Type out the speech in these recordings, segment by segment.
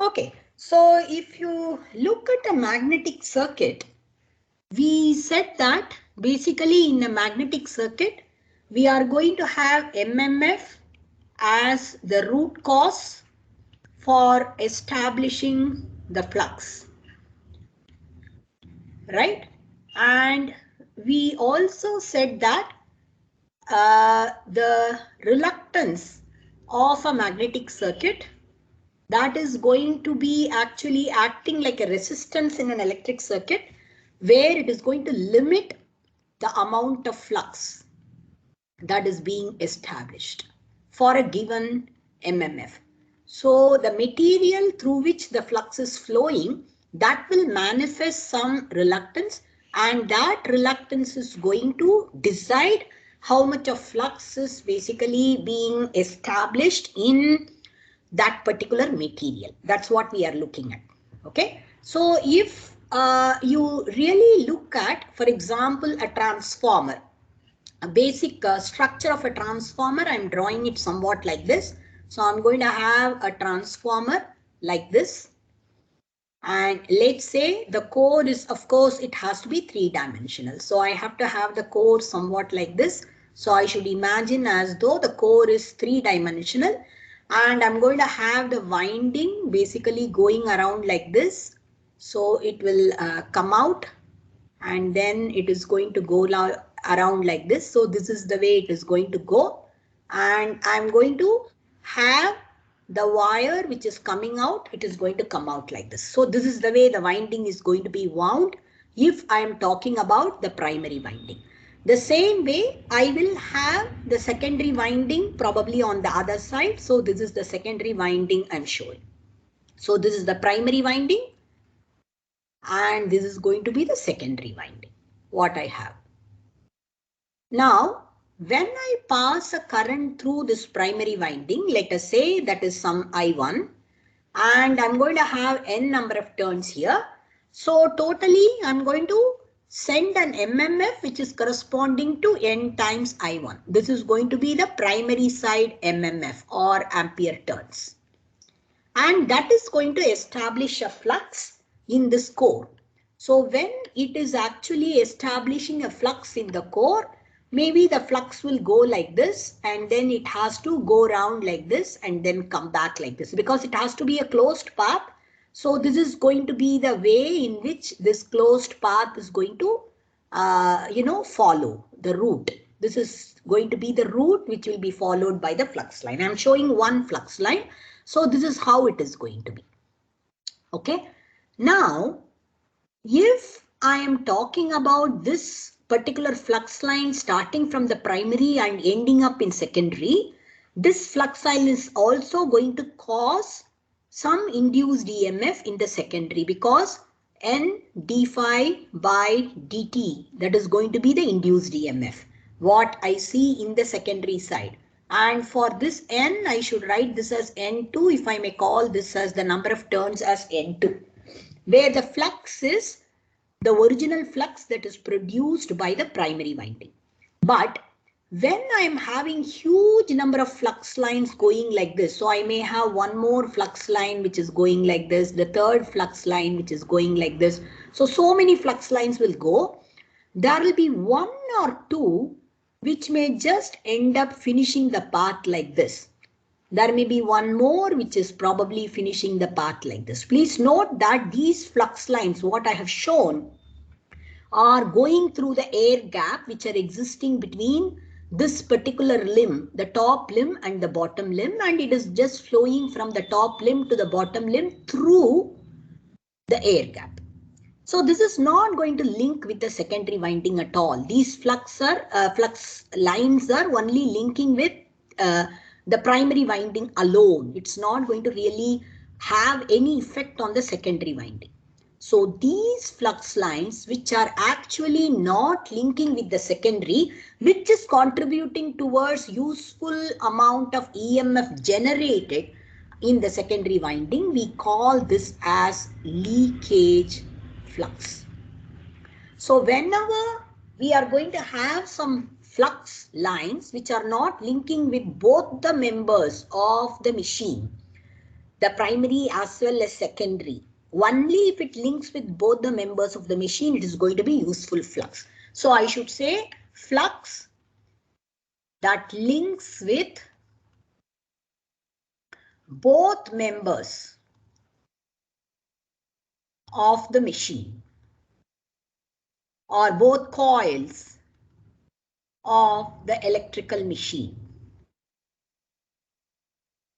Okay, so if you look at a magnetic circuit, we said that basically in a magnetic circuit, we are going to have MMF as the root cause for establishing the flux, right? And we also said that the reluctance of a magnetic circuit, that is going to be actually acting like a resistance in an electric circuit, where it is going to limit the amount of flux that is being established for a given MMF. So the material through which the flux is flowing, that will manifest some reluctance, and that reluctance is going to decide how much of flux is basically being established in that particular material. That's what we are looking at. Okay, so if you really look at, for example, a transformer, a basic structure of a transformer, I'm drawing it somewhat like this. So I'm going to have a transformer like this. And let's say the core is, of course, it has to be three-dimensional. So I have to have the core somewhat like this. So I should imagine as though the core is three-dimensional. And I'm going to have the winding basically going around like this. So it will come out, and then it is going to go around like this. So this is the way it is going to go. And I'm going to have the wire which is coming out, it is going to come out like this. So this is the way the winding is going to be wound if I am talking about the primary winding. The same way I will have the secondary winding probably on the other side. So this is the secondary winding I'm showing. So this is the primary winding, and this is going to be the secondary winding, what I have. Now, when I pass a current through this primary winding, let us say that is some I1, and I'm going to have n number of turns here. So totally I'm going to send an MMF which is corresponding to n times I1. This is going to be the primary side MMF or ampere turns. And that is going to establish a flux in this core. So when it is actually establishing a flux in the core, maybe the flux will go like this, and then it has to go around like this and then come back like this, because it has to be a closed path. So this is going to be the way in which this closed path is going to, follow the route. This is going to be the route which will be followed by the flux line. I'm showing one flux line. So this is how it is going to be. Okay. Now, if I am talking about this particular flux line starting from the primary and ending up in secondary, this flux line is also going to cause some induced EMF in the secondary, because N d phi by dt, that is going to be the induced EMF, what I see in the secondary side. And for this N, I should write this as N2, if I may call this as the number of turns as N2, where the flux is the original flux that is produced by the primary winding. But when I am having huge number of flux lines going like this, so I may have one more flux line which is going like this, the third flux line which is going like this. So many flux lines will go. There will be one or two which may just end up finishing the path like this. There may be one more which is probably finishing the path like this. Please note that these flux lines, what I have shown, are going through the air gap which are existing between this particular limb, the top limb and the bottom limb, and it is just flowing from the top limb to the bottom limb through the air gap. So this is not going to link with the secondary winding at all. These flux lines are only linking with the primary winding alone. It's not going to really have any effect on the secondary winding. So these flux lines which are actually not linking with the secondary, which is contributing towards useful amount of EMF generated in the secondary winding, we call this as leakage flux. So whenever we are going to have some flux lines which are not linking with both the members of the machine, the primary as well as secondary. Only if it links with both the members of the machine, it is going to be useful flux. So I should say flux that links with both members of the machine or both coils of the electrical machine.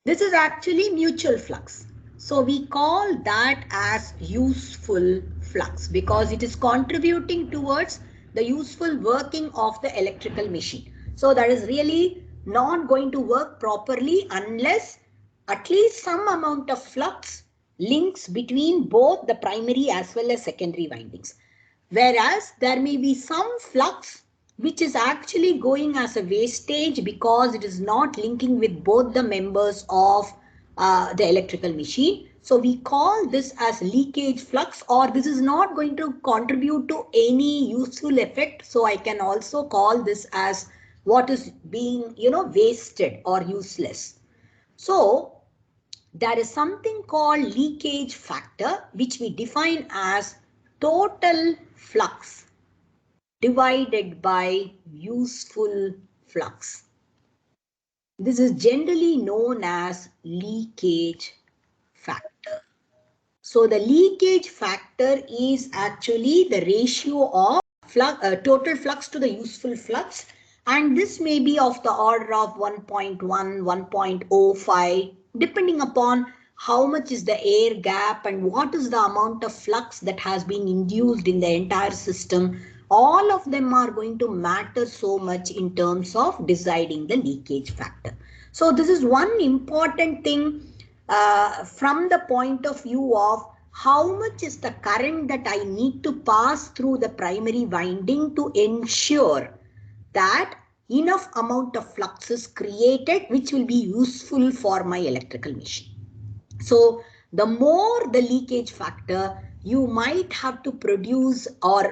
This is actually mutual flux. So we call that as useful flux because it is contributing towards the useful working of the electrical machine. So that is really not going to work properly unless at least some amount of flux links between both the primary as well as secondary windings. Whereas there may be some flux which is actually going as a wastage because it is not linking with both the members of the electrical machine. So we call this as leakage flux, or this is not going to contribute to any useful effect. So I can also call this as what is being, wasted or useless. So there is something called leakage factor, which we define as total flux divided by useful flux. This is generally known as leakage factor. So the leakage factor is actually the ratio of total flux to the useful flux, and this may be of the order of 1.1, 1.05, depending upon how much is the air gap and what is the amount of flux that has been induced in the entire system. All of them are going to matter so much in terms of deciding the leakage factor. So this is one important thing from the point of view of how much is the current that I need to pass through the primary winding to ensure that enough amount of flux is created which will be useful for my electrical machine. So the more the leakage factor, you might have to produce or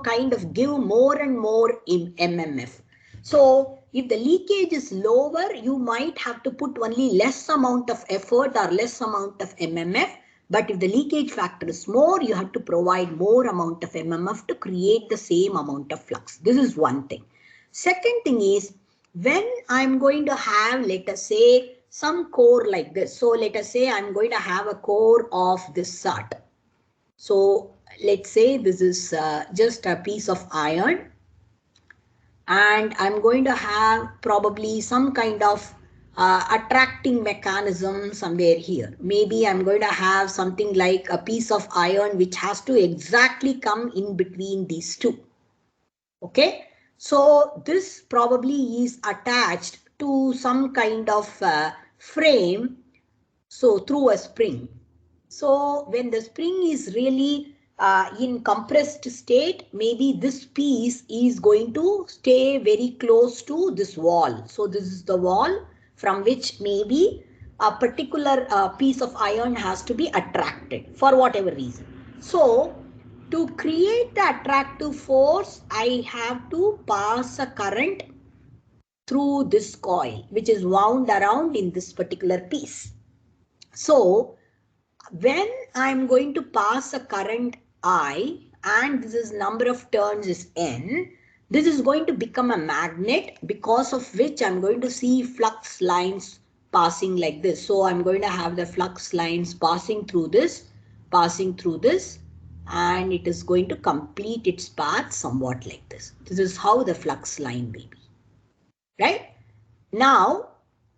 kind of give more and more in MMF. So if the leakage is lower, you might have to put only less amount of effort or less amount of MMF. But if the leakage factor is more, you have to provide more amount of MMF to create the same amount of flux. This is one thing. Second thing is, when I'm going to have, let us say, some core like this. So let us say I'm going to have a core of this sort. So let's say this is just a piece of iron. And I'm going to have probably some kind of attracting mechanism somewhere here. Maybe I'm going to have something like a piece of iron which has to exactly come in between these two. Okay, so this probably is attached to some kind of frame, so through a spring. So when the spring is really in compressed state, maybe this piece is going to stay very close to this wall. So this is the wall from which maybe a particular piece of iron has to be attracted for whatever reason. So to create the attractive force, I have to pass a current through this coil, which is wound around in this particular piece. So when I'm going to pass a current I, and this is number of turns is N, this is going to become a magnet, because of which I'm going to see flux lines passing like this. So I'm going to have the flux lines passing through this, and it is going to complete its path somewhat like this. This is how the flux line may be. Right? Now,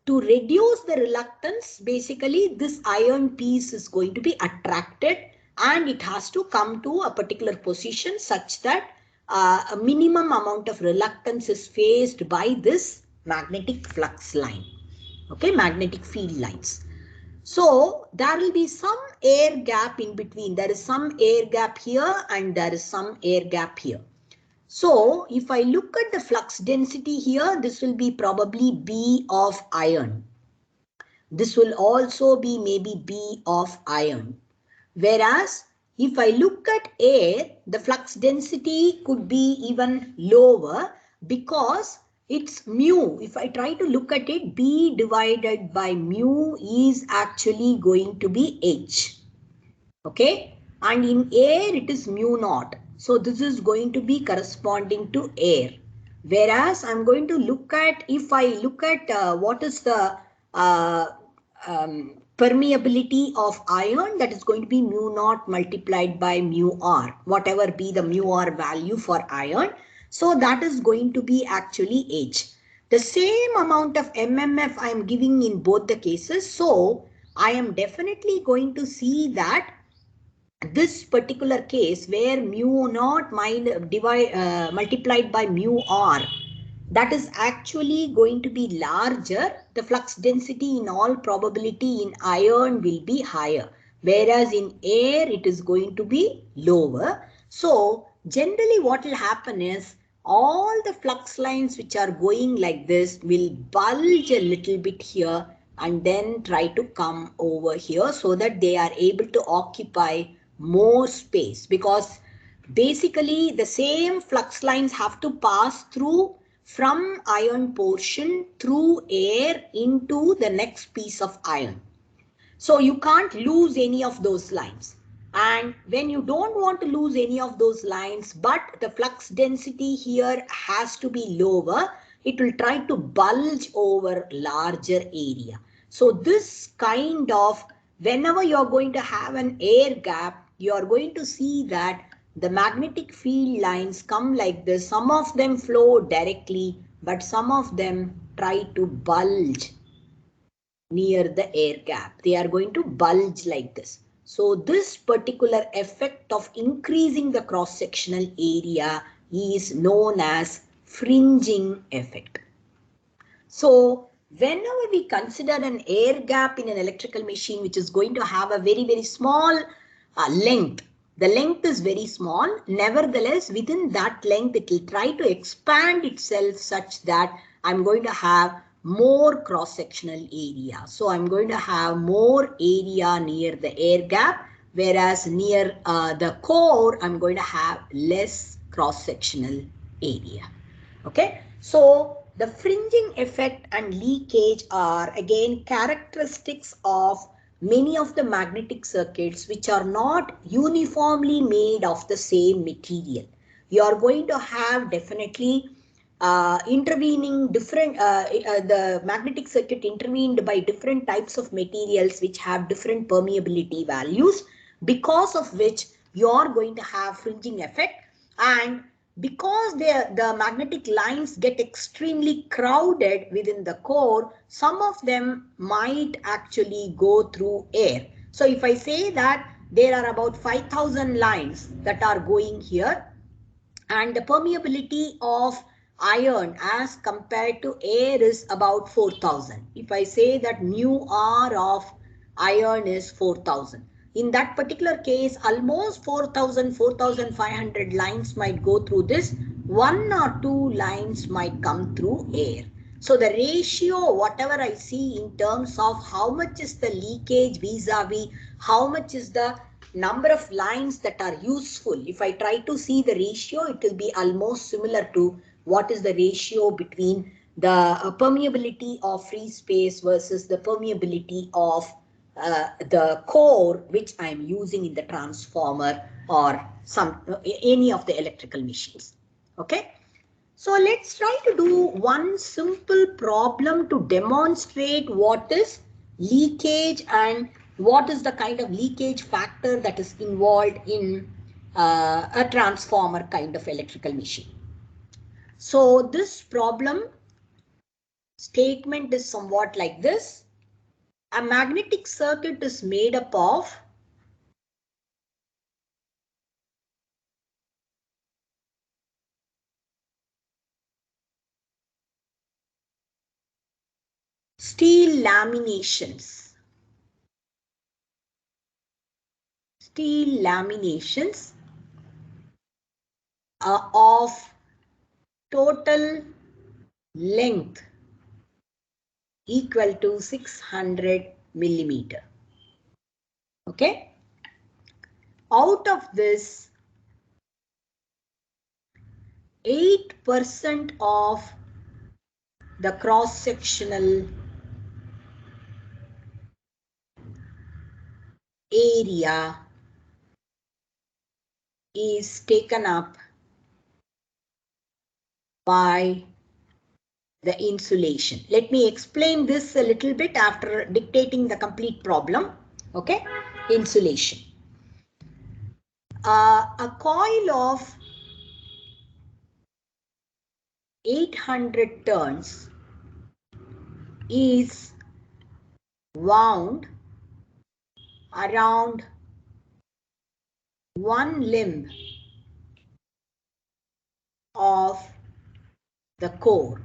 to reduce the reluctance, basically this iron piece is going to be attracted and it has to come to a particular position such that a minimum amount of reluctance is faced by this magnetic flux line. Okay, magnetic field lines. So there will be some air gap in between. There is some air gap here and there is some air gap here. So if I look at the flux density here, this will be probably B of iron. This will also be maybe B of iron. Whereas if I look at air, the flux density could be even lower because it's mu. If I try to look at it, B divided by mu is actually going to be H. Okay, and in air it is mu naught. So this is going to be corresponding to air. Whereas I'm going to look at, if I look at what is the permeability of iron, that is going to be mu naught multiplied by mu r, whatever be the mu r value for iron. So that is going to be actually H. The same amount of MMF I am giving in both the cases. So I am definitely going to see that this particular case where mu naught multiplied by mu r, that is actually going to be larger. The flux density in all probability in iron will be higher, whereas in air it is going to be lower. So generally what will happen is all the flux lines which are going like this will bulge a little bit here and then try to come over here so that they are able to occupy more space, because basically the same flux lines have to pass through from iron portion through air into the next piece of iron. So you can't lose any of those lines. And when you don't want to lose any of those lines, but the flux density here has to be lower, it will try to bulge over larger area. So this kind of, whenever you're going to have an air gap, you're going to see that the magnetic field lines come like this. Some of them flow directly, but some of them try to bulge near the air gap. They are going to bulge like this. So this particular effect of increasing the cross-sectional area is known as fringing effect. So whenever we consider an air gap in an electrical machine which is going to have a very small length, the length is very small. Nevertheless, within that length, it will try to expand itself such that I'm going to have more cross-sectional area. So I'm going to have more area near the air gap, whereas near the core, I'm going to have less cross-sectional area. Okay, so the fringing effect and leakage are again characteristics of many of the magnetic circuits which are not uniformly made of the same material. You are going to have definitely intervening different, the magnetic circuit intervened by different types of materials which have different permeability values, because of which you are going to have fringing effect. And because the magnetic lines get extremely crowded within the core, some of them might actually go through air. So if I say that there are about 5,000 lines that are going here, and the permeability of iron as compared to air is about 4,000. If I say that mu r of iron is 4,000, in that particular case, almost 4,000, 4,500 lines might go through this. One or two lines might come through air. So the ratio, whatever I see in terms of how much is the leakage vis-a-vis, how much is the number of lines that are useful, if I try to see the ratio, it will be almost similar to what is the ratio between the permeability of free space versus the permeability of the core which I am using in the transformer or any of the electrical machines. Okay. So let's try to do one simple problem to demonstrate what is leakage and what is the kind of leakage factor that is involved in a transformer kind of electrical machine. So this problem statement is somewhat like this. A magnetic circuit is made up of steel laminations. Steel laminations of total length equal to 600 millimeter. Okay. Out of this, 8% of the cross-sectional area is taken up by the insulation. Let me explain this a little bit after dictating the complete problem. Okay, insulation. A coil of 800 turns is wound around one limb of the core.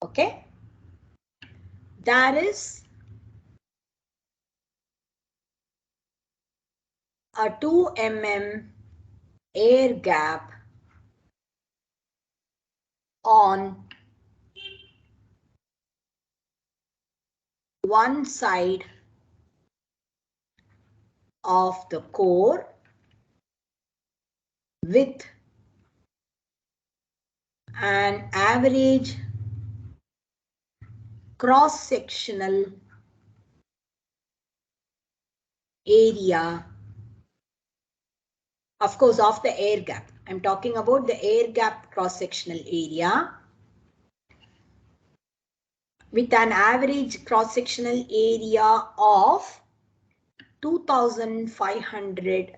Okay, there is a 2 mm air gap on one side of the core with an average cross-sectional area, of course, of the air gap. I'm talking about the air gap cross-sectional area with an average cross-sectional area of 2500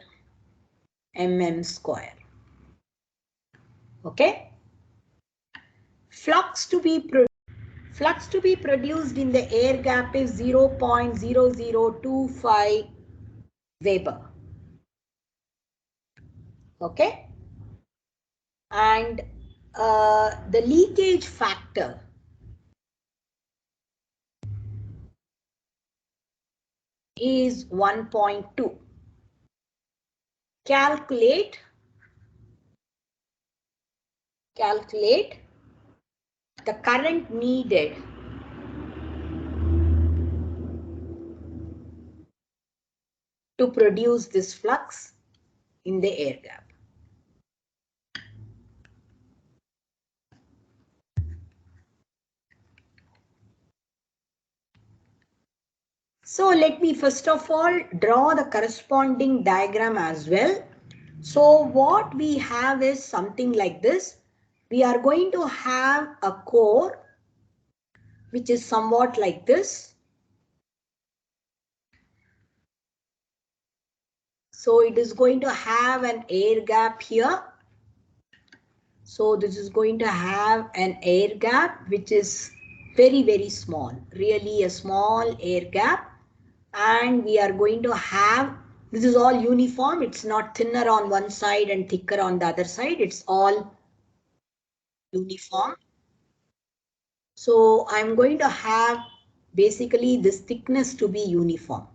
mm square. Okay. Flux to be produced in the air gap is 0.0025 Weber. Okay. And the leakage factor is 1.2. Calculate the current needed to produce this flux in the air gap. So let me first of all draw the corresponding diagram as well. So what we have is something like this. We are going to have a core which is somewhat like this. So it is going to have an air gap here. So this is going to have an air gap which is very, very small, really a small air gap. And we are going to have, this is all uniform. It's not thinner on one side and thicker on the other side. It's all uniform. So I'm going to have basically this thickness to be uniform.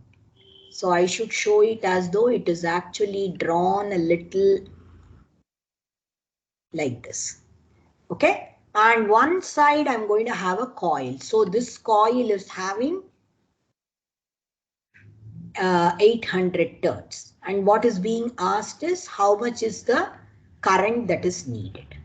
So I should show it as though it is actually drawn a little like this. Okay. And one side I'm going to have a coil. So this coil is having 800 turns. And what is being asked is how much is the current that is needed.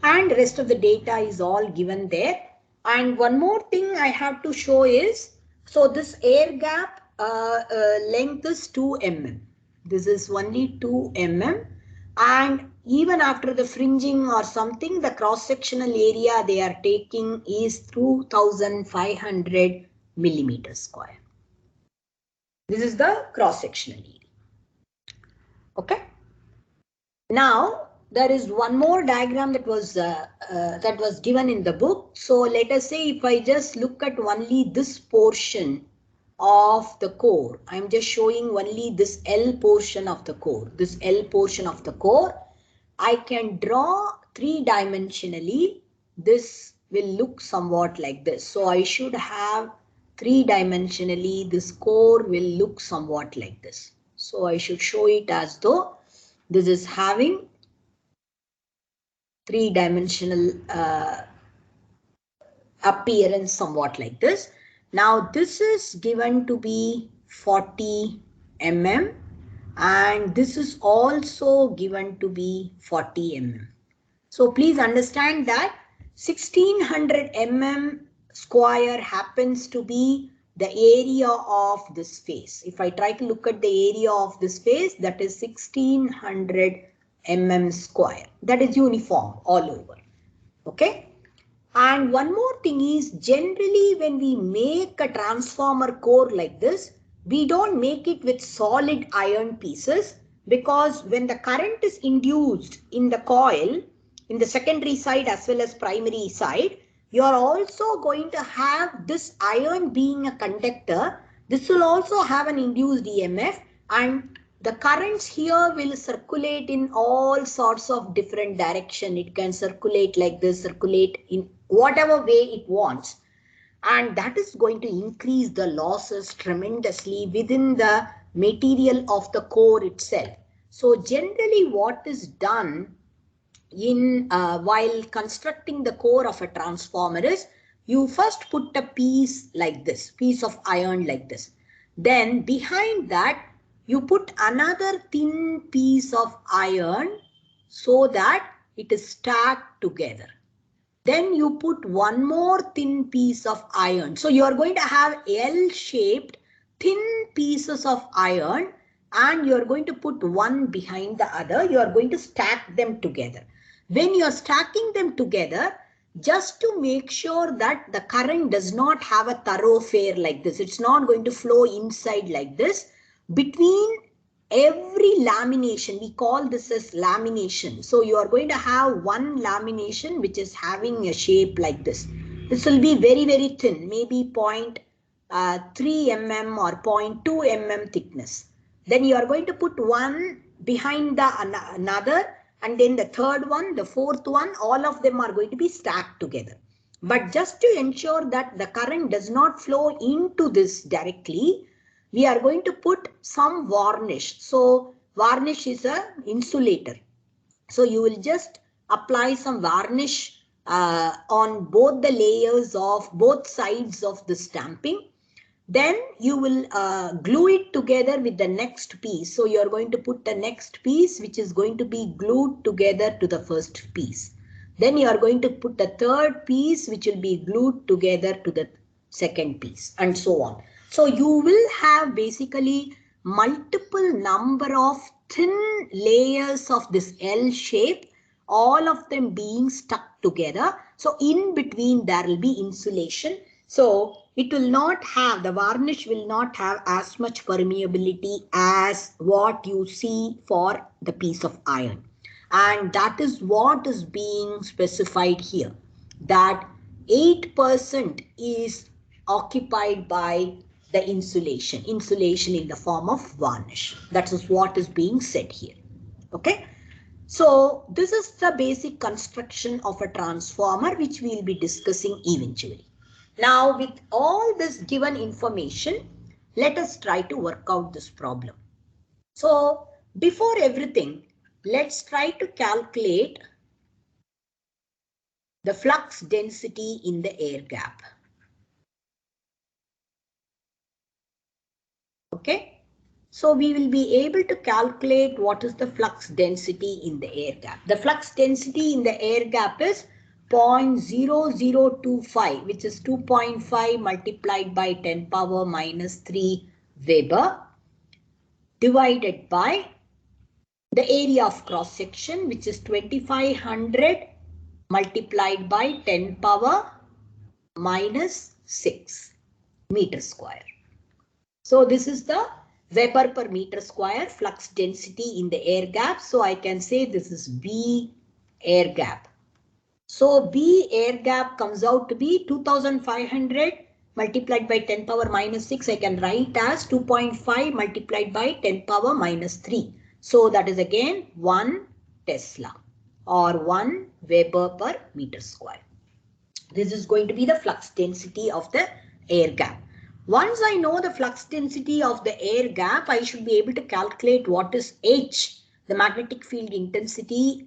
And rest of the data is all given there. And one more thing I have to show is, so this air gap length is 2 mm. This is only 2 mm. And even after the fringing or something, the cross-sectional area they are taking is 2500 millimeters square. This is the cross-sectional area. Okay. Now there is one more diagram that was given in the book. So let us say if I just look at only this portion of the core, I'm just showing only this L portion of the core. This L portion of the core, I can draw three-dimensionally. This will look somewhat like this. So I should have three-dimensionally, this core will look somewhat like this. So I should show it as though this is having three-dimensional appearance somewhat like this. Now this is given to be 40 mm and this is also given to be 40 mm. So please understand that 1600 mm square happens to be the area of this face. If I try to look at the area of this face, that is 1600 mm square. That is uniform all over. Okay. And one more thing is, generally when we make a transformer core like this, we don't make it with solid iron pieces, because when the current is induced in the coil, in the secondary side as well as primary side, you are also going to have this iron being a conductor. This will also have an induced EMF, and the currents here will circulate in all sorts of different direction. It can circulate like this, circulate in whatever way it wants. And that is going to increase the losses tremendously within the material of the core itself. So generally what is done in while constructing the core of a transformer is, you first put a piece like this, piece of iron like this. Then behind that you put another thin piece of iron so that it is stacked together. Then you put one more thin piece of iron. So you are going to have L-shaped thin pieces of iron, and you are going to put one behind the other. You are going to stack them together. When you are stacking them together, just to make sure that the current does not have a thoroughfare like this, it's not going to flow inside like this, between every lamination, we call this as lamination. So you are going to have one lamination which is having a shape like this. This will be very, very thin, maybe 0.3 mm or 0.2 mm thickness. Then you are going to put one behind the another, and then the third one, the fourth one, all of them are going to be stacked together. But just to ensure that the current does not flow into this directly, we are going to put some varnish. So varnish is a insulator. So you will just apply some varnish on both the layers of both sides of the stamping. Then you will glue it together with the next piece. So you are going to put the next piece which is going to be glued together to the first piece. Then you are going to put the third piece which will be glued together to the second piece, and so on. So you will have basically multiple number of thin layers of this L shape, all of them being stuck together. So in between there will be insulation. So it will not have, the varnish will not have as much permeability as what you see for the piece of iron. And that is what is being specified here, that 8% is occupied by the insulation in the form of varnish. That is what is being said here. Okay. So this is the basic construction of a transformer which we will be discussing eventually. Now with all this given information, let us try to work out this problem. So before everything, let's try to calculate the flux density in the air gap. Okay. So we will be able to calculate what is the flux density in the air gap. The flux density in the air gap is 0.0025, which is 2.5 multiplied by 10 power minus 3 Weber, divided by the area of cross section, which is 2500 multiplied by 10 power minus 6 meter square. So this is the Weber per meter square flux density in the air gap. So I can say this is B air gap. So B air gap comes out to be 2500 multiplied by 10 power minus 6. I can write as 2.5 multiplied by 10 power minus 3. So that is again 1 Tesla or 1 Weber per meter square. This is going to be the flux density of the air gap. Once I know the flux density of the air gap, I should be able to calculate what is H, the magnetic field intensity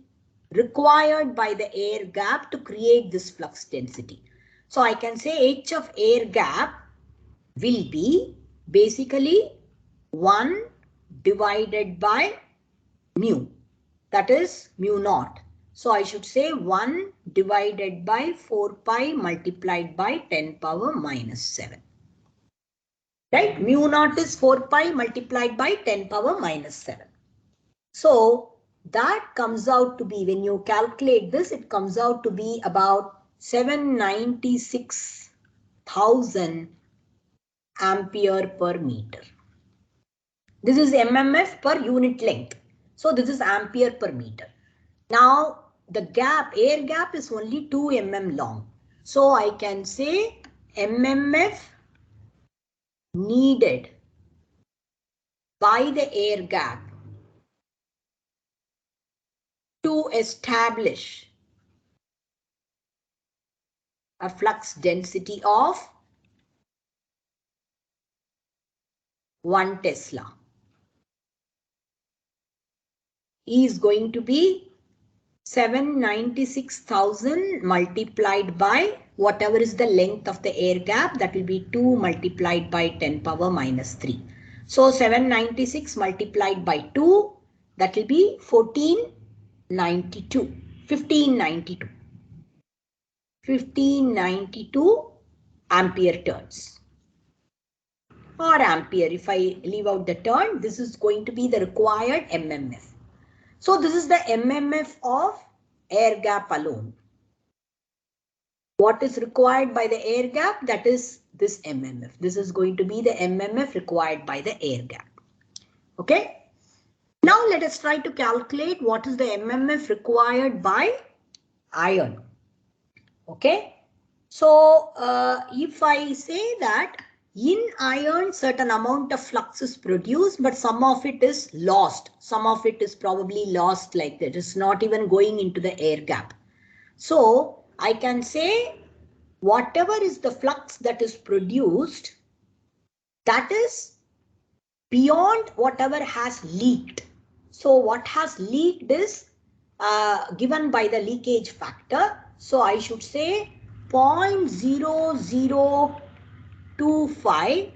required by the air gap to create this flux density. So I can say H of air gap will be basically 1 divided by mu. That is mu naught. So I should say 1 divided by 4 pi multiplied by 10 power minus 7. Right? Mu naught is 4 pi multiplied by 10 power minus 7. So that comes out to be, when you calculate this, it comes out to be about 796,000 ampere per meter. This is mmf per unit length. So this is ampere per meter. Now the gap, air gap is only 2 mm long. So I can say mmf needed by the air gap to establish a flux density of 1 Tesla is going to be 796,000 multiplied by whatever is the length of the air gap, that will be 2 multiplied by 10 power minus 3. So 796 multiplied by 2, that will be 1492. 1592 ampere turns. Or ampere, if I leave out the turn, this is going to be the required mmf. So this is the mmf of air gap alone. What is required by the air gap? That is this mmf. This is going to be the mmf required by the air gap. Okay. Now let us try to calculate what is the mmf required by iron. Okay. So if I say that in iron certain amount of flux is produced, but some of it is lost. Some of it is probably lost like that. It's not even going into the air gap. So I can say whatever is the flux that is produced, that is beyond whatever has leaked. So what has leaked is given by the leakage factor. So I should say 0.0025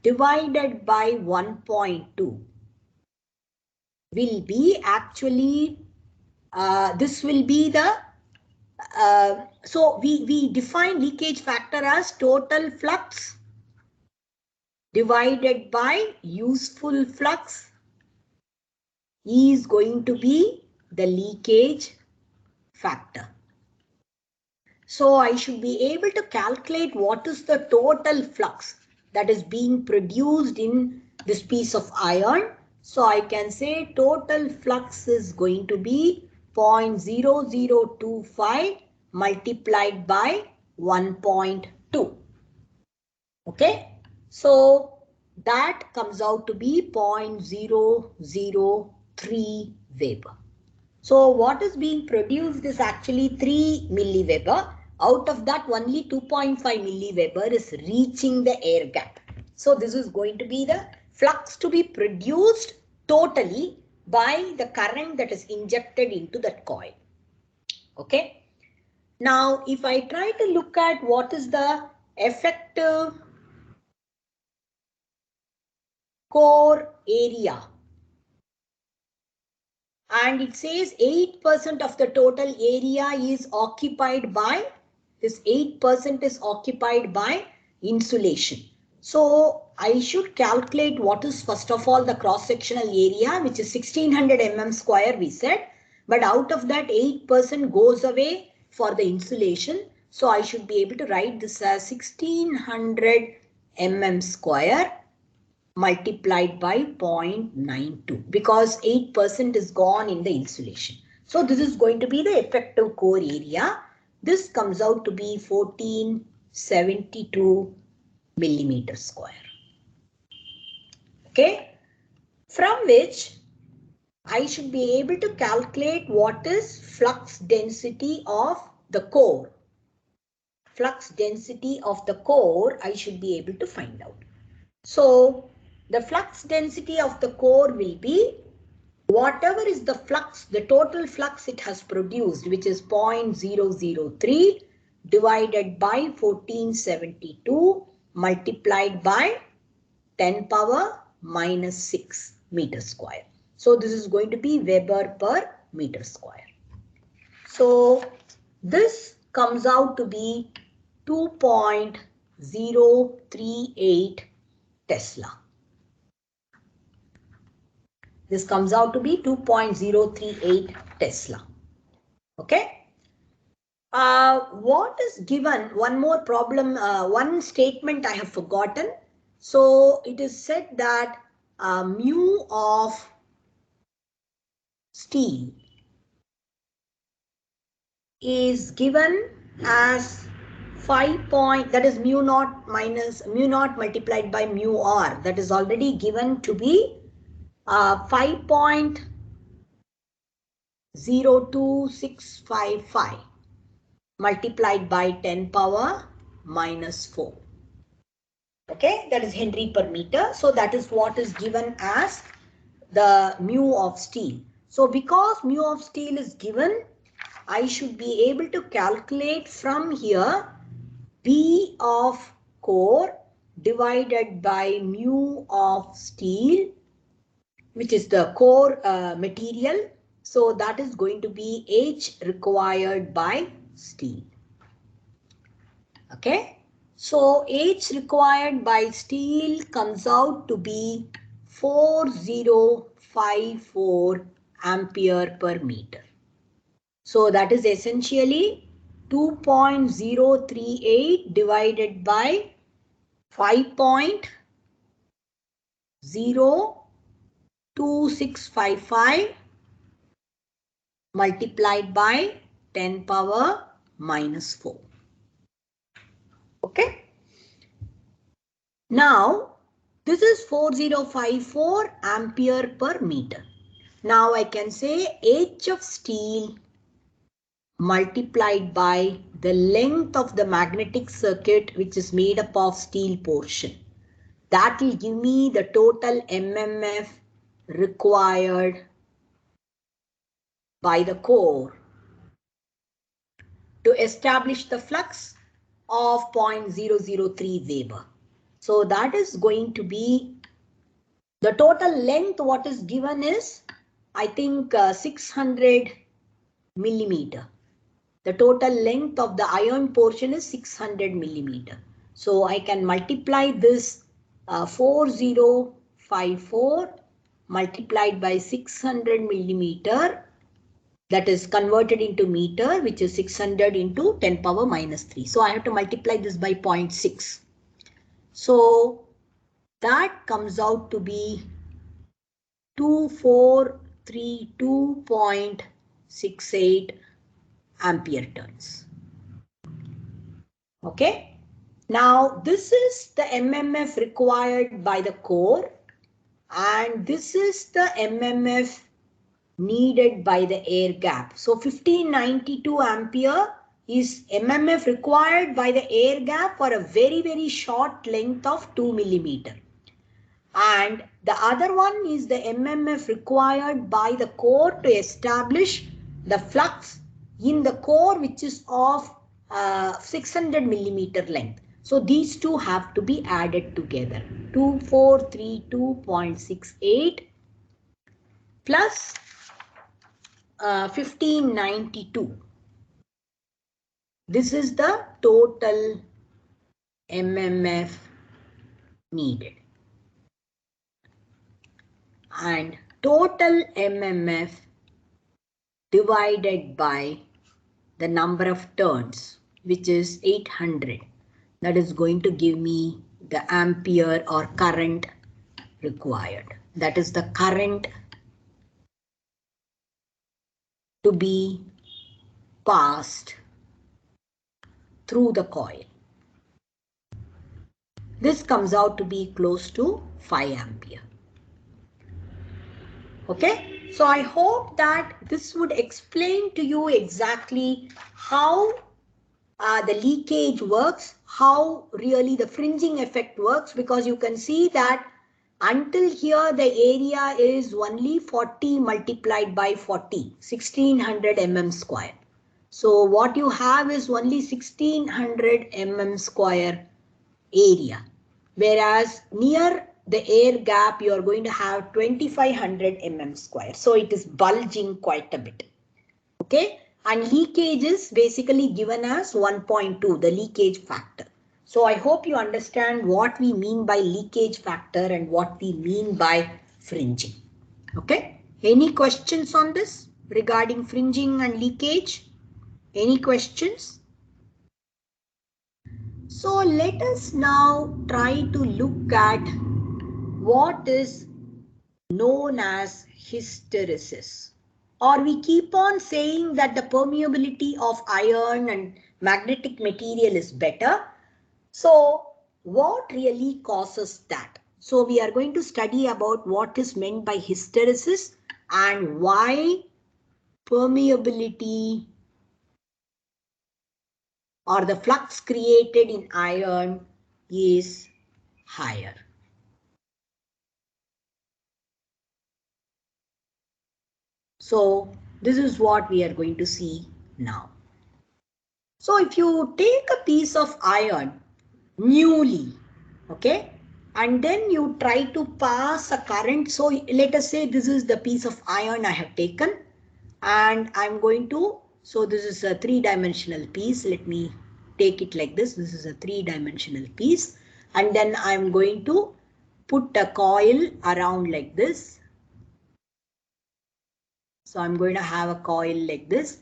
divided by 1.2 will be actually, this will be the, so we define leakage factor as total flux divided by useful flux is going to be the leakage factor. So I should be able to calculate what is the total flux that is being produced in this piece of iron. So I can say total flux is going to be 0.0025 multiplied by 1.2. Okay. So that comes out to be 0.003 Weber. So what is being produced is actually 3 milliweber. Out of that, only 2.5 milliweber is reaching the air gap. So this is going to be the flux to be produced totally by the current that is injected into that coil. Okay. Now, if I try to look at what is the effective core area, and it says 8% of the total area is occupied by, this 8% is occupied by insulation. So I should calculate what is first of all the cross-sectional area, which is 1600 mm square we said, but out of that 8% goes away for the insulation. So I should be able to write this as 1600 mm square multiplied by 0.92 because 8% is gone in the insulation. So this is going to be the effective core area. This comes out to be 1472 millimeter square. Okay. From which I should be able to calculate what is flux density of the core. Flux density of the core I should be able to find out. So the flux density of the core will be whatever is the flux, the total flux it has produced, which is 0.003 divided by 1472 multiplied by 10 power minus 6. meter square. So this is going to be Weber per meter square. So this comes out to be 2.038 Tesla. This comes out to be 2.038 Tesla. Okay. What is given? One more problem, one statement I have forgotten. So it is said that mu of steel is given as 5 point, that is mu naught minus mu naught multiplied by mu r, that is already given to be 5.02655 multiplied by 10 power minus 4. Okay, that is Henry per meter. So that is what is given as the mu of steel. So because mu of steel is given, I should be able to calculate from here B of core divided by mu of steel, which is the core material. So that is going to be H required by steel. Okay. So H required by steel comes out to be 4054 ampere per meter. So that is essentially 2.038 divided by 5.02655 multiplied by 10 power minus 4. Okay. Now this is 4054 ampere per meter. Now I can say H of steel multiplied by the length of the magnetic circuit, which is made up of steel portion. That will give me the total MMF required by the core to establish the flux of 0.003 Weber. So that is going to be the total length. What is given is, I think, 600 millimeter. The total length of the iron portion is 600 millimeter. So I can multiply this 4054 multiplied by 600 millimeter, that is converted into meter, which is 600 into 10 power minus 3. So I have to multiply this by 0.6. So that comes out to be 2432.68 ampere turns. Okay. Now this is the MMF required by the core, and this is the MMF needed by the air gap. So 1592 ampere is MMF required by the air gap for a very short length of 2 millimeter. And the other one is the MMF required by the core to establish the flux in the core, which is of 600 millimeter length. So these two have to be added together. 2432.68 plus 1592. This is the total MMF needed. And total MMF divided by the number of turns, which is 800. That is going to give me the ampere or current required. That is the current to be passed through the coil. This comes out to be close to 5 ampere. Okay, so I hope that this would explain to you exactly how the leakage works, how really the fringing effect works, because you can see that until here the area is only 40 multiplied by 40, 1600 mm square. So what you have is only 1600 mm square area, whereas near the air gap, you are going to have 2500 mm square. So it is bulging quite a bit. Okay. And leakage is basically given as 1.2, the leakage factor. So I hope you understand what we mean by leakage factor and what we mean by fringing. Okay. Any questions on this regarding fringing and leakage? Any questions? So let us now try to look at what is known as hysteresis. Or we keep on saying that the permeability of iron and magnetic material is better. So what really causes that? So we are going to study about what is meant by hysteresis and why permeability or the flux created in iron is higher. So this is what we are going to see now. So if you take a piece of iron newly, okay, and then you try to pass a current. So let us say this is the piece of iron I have taken and I'm going to, so this is a three-dimensional piece. Let me take it like this. This is a three-dimensional piece. And then I'm going to put a coil around like this. So I'm going to have a coil like this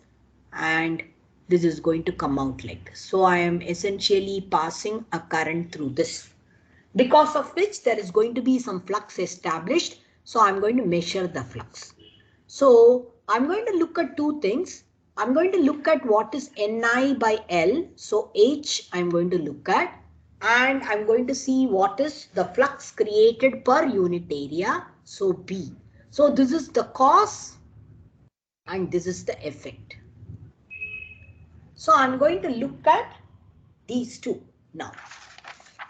and this is going to come out like this. So I am essentially passing a current through this, because of which there is going to be some flux established. So I'm going to measure the flux. So I'm going to look at two things. I'm going to look at what is Ni by L. So H I'm going to look at, and I'm going to see what is the flux created per unit area. So B. So this is the cause and this is the effect. So I'm going to look at these two now.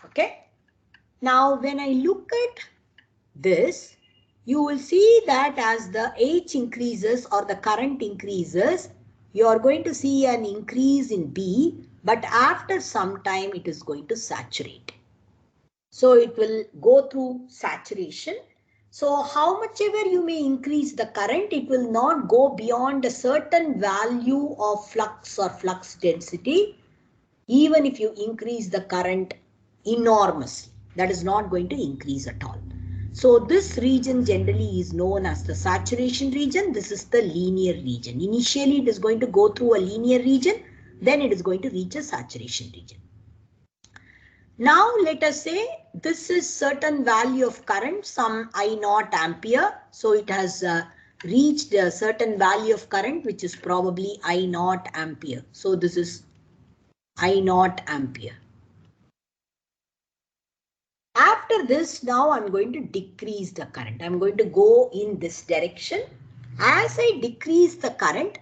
Okay. Now when I look at this, you will see that as the H increases or the current increases, you are going to see an increase in B, but after some time it is going to saturate. So it will go through saturation. So how much ever you may increase the current, it will not go beyond a certain value of flux or flux density, even if you increase the current enormously. That is not going to increase at all. So this region generally is known as the saturation region. This is the linear region. Initially it is going to go through a linear region, then it is going to reach a saturation region. Now let us say this is certain value of current, some I0 ampere. So it has reached a certain value of current, which is probably I0 ampere. So this is I0 ampere. After this, now I'm going to decrease the current. I'm going to go in this direction. As I decrease the current,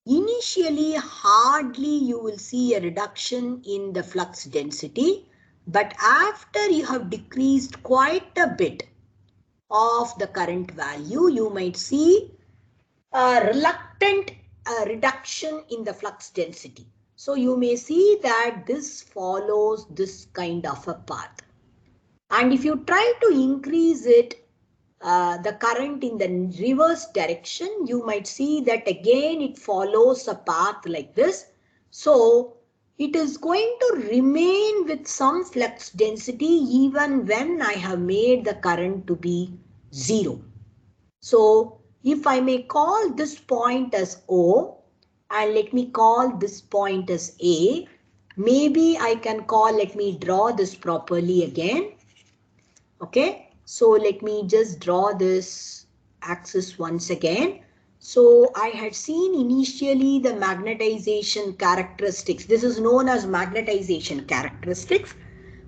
initially hardly you will see a reduction in the flux density. But after you have decreased quite a bit of the current value, you might see a reluctant reduction in the flux density. So you may see that this follows this kind of a path. And if you try to increase it, the current in the reverse direction, you might see that again it follows a path like this. So it is going to remain with some flux density even when I have made the current to be 0. So if I may call this point as O and let me call this point as A, maybe I can call, let me draw this properly again. Okay, so let me just draw this axis once again. So I had seen initially the magnetization characteristics. This is known as magnetization characteristics.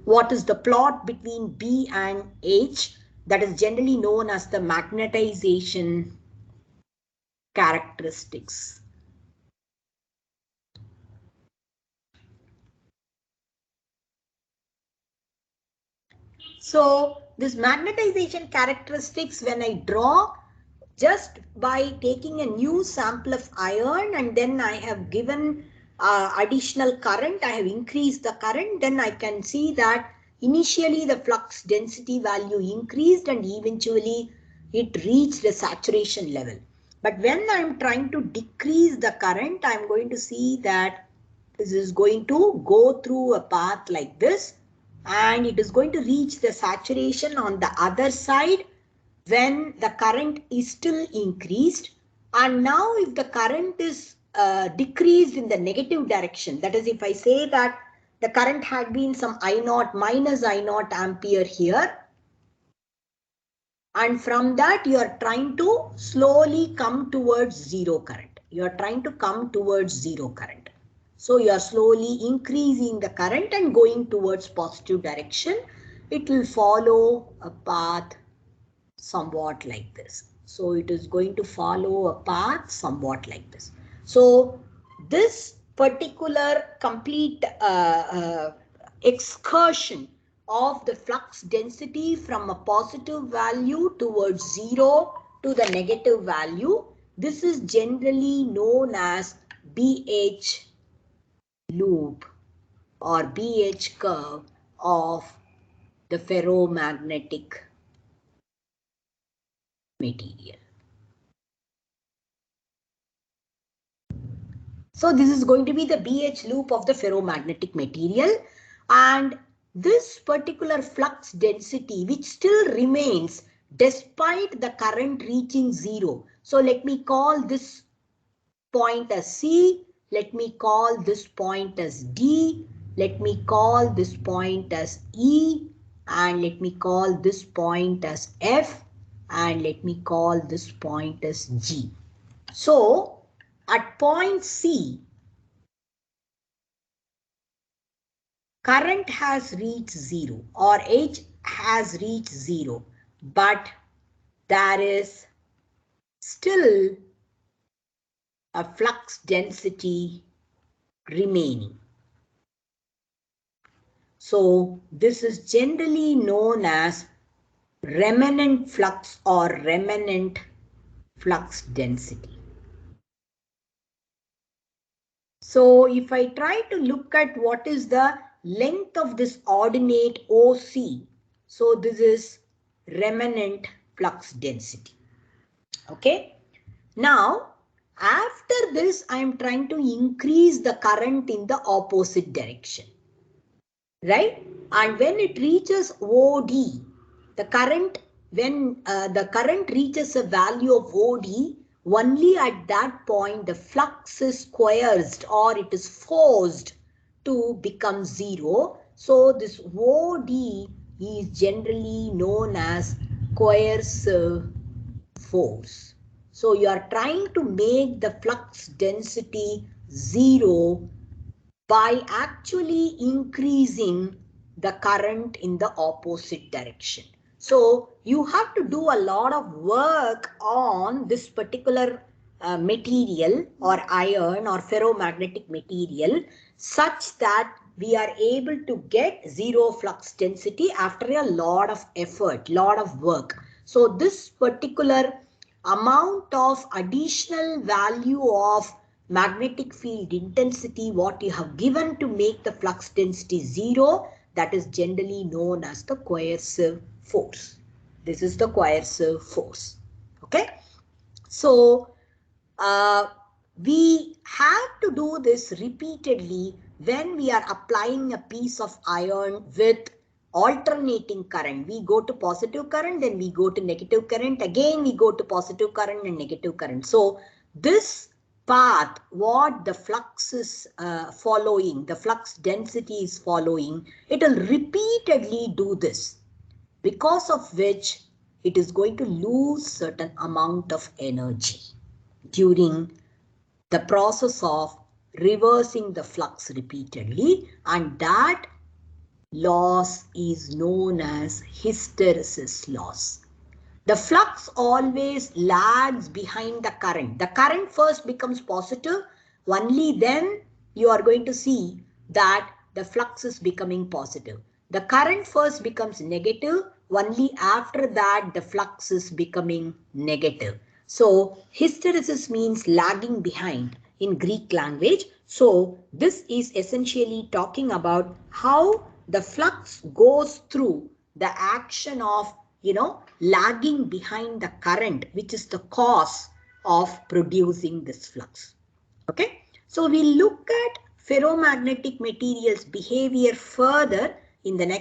What is the plot between B and H? That is generally known as the magnetization characteristics. So this magnetization characteristics, when I draw, just by taking a new sample of iron and then I have given additional current, I have increased the current, then I can see that Initially, the flux density value increased and eventually it reached the saturation level. But when I'm trying to decrease the current, I'm going to see that this is going to go through a path like this and it is going to reach the saturation on the other side when the current is still increased. And now if the current is decreased in the negative direction, that is, if I say that the current had been some I0 minus I0 ampere here, and from that you are trying to slowly come towards zero current. You are trying to come towards zero current. So you are slowly increasing the current and going towards positive direction. It will follow a path somewhat like this. So it is going to follow a path somewhat like this. So this particular complete excursion of the flux density from a positive value towards zero to the negative value, this is generally known as BH loop or BH curve of the ferromagnetic material. So this is going to be the BH loop of the ferromagnetic material, and this particular flux density which still remains despite the current reaching zero. So let me call this point as C, let me call this point as D, let me call this point as E, and let me call this point as F, and let me call this point as G. So at point C, current has reached zero or H has reached zero, but there is still a flux density remaining. So this is generally known as remnant flux or remnant flux density. So if I try to look at what is the length of this ordinate OC, so this is remnant flux density. Okay. Now, after this, I am trying to increase the current in the opposite direction. Right? And when it reaches OD, the current, when the current reaches a value of OD, only at that point the flux is coerced or it is forced to become zero. So this OD is generally known as coercive force. So you are trying to make the flux density zero by actually increasing the current in the opposite direction. So you have to do a lot of work on this particular material or iron or ferromagnetic material such that we are able to get zero flux density after a lot of effort, lot of work. So this particular amount of additional value of magnetic field intensity what you have given to make the flux density zero, that is generally known as the coercive force. This is the coercive force. Okay. So we have to do this repeatedly when we are applying a piece of iron with alternating current. We go to positive current, then we go to negative current, again we go to positive current and negative current. So this path, what the flux is following, the flux density is following, it will repeatedly do this, because of which it is going to lose certain amount of energy during the process of reversing the flux repeatedly, and that loss is known as hysteresis loss. The flux always lags behind the current. The current first becomes positive, only then you are going to see that the flux is becoming positive. The current first becomes negative, only after that the flux is becoming negative. So hysteresis means lagging behind in Greek language. So this is essentially talking about how the flux goes through the action of, lagging behind the current, which is the cause of producing this flux. Okay. So we'll look at ferromagnetic materials behavior further in the next